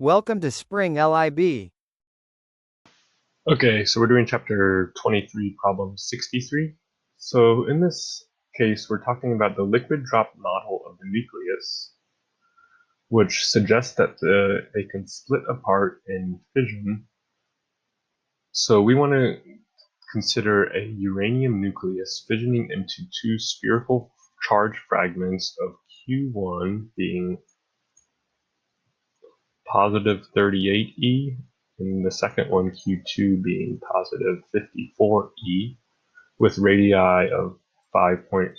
Welcome to Spring LIB. Okay, so we're doing chapter 23, problem 63. So in this case, we're talking about the liquid drop model of the nucleus, which suggests that they can split apart in fission. So we want to consider a uranium nucleus fissioning into two spherical charge fragments of Q1 being positive 38e, and the second one, Q2, being positive 54e, with radii of 5.5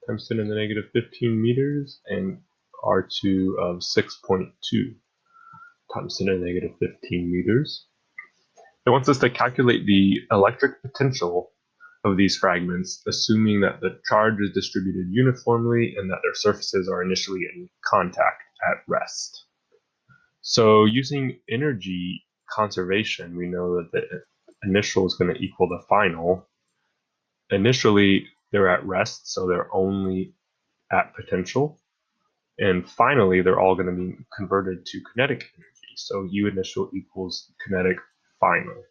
times 10 to the negative 15 meters and R2 of 6.2 times 10 to the negative 15 meters. It wants us to calculate the electric potential of these fragments, assuming that the charge is distributed uniformly and that their surfaces are initially in contact at rest. So using energy conservation, we know that the initial is going to equal the final. Initially, they're at rest, so they're only at potential. And finally, they're all going to be converted to kinetic energy. So U initial equals kinetic final.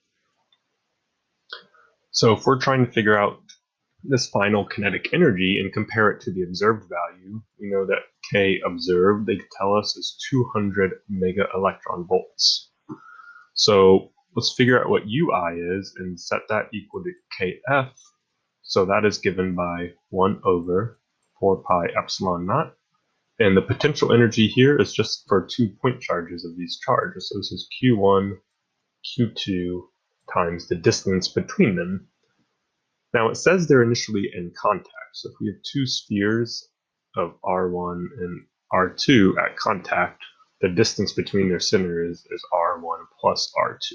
So if we're trying to figure out this final kinetic energy and compare it to the observed value, we know that K observed, they tell us, is 200 mega electron volts. So let's figure out what UI is and set that equal to Kf. So that is given by 1 over 4 pi epsilon naught. And the potential energy here is just for 2 point charges of these charges. So this is Q1, Q2 times the distance between them. Now it says they're initially in contact. So if we have two spheres of R1 and R2 at contact, the distance between their centers is R1 plus R2.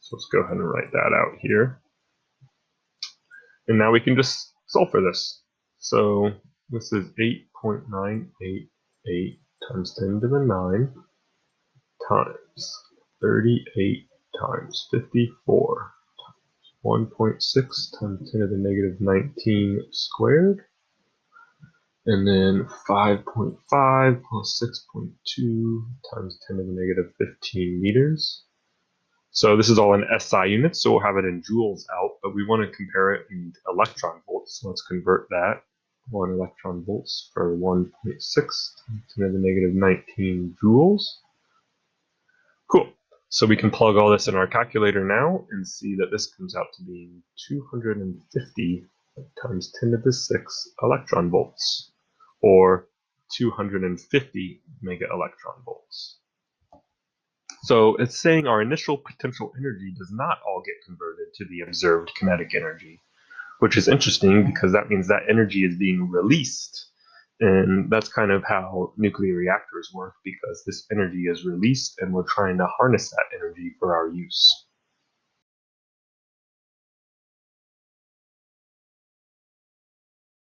So let's go ahead and write that out here. And now we can just solve for this. So this is 8.988 times 10 to the 9 times 38 times 54 times 1.6 times 10 to the negative 19 squared. And then 5.5 plus 6.2 times 10 to the negative 15 meters. So this is all in SI units, so we'll have it in joules out, but we want to compare it in electron volts. So let's convert that. 1 electron volts for 1.6 times 10 to the negative 19 joules. Cool. So we can plug all this in our calculator now and see that this comes out to being 250 times 10 to the 6 electron volts, or 250 mega electron volts. So it's saying our initial potential energy does not all get converted to the observed kinetic energy, which is interesting because that means that energy is being released. And that's kind of how nuclear reactors work, because this energy is released and we're trying to harness that energy for our use.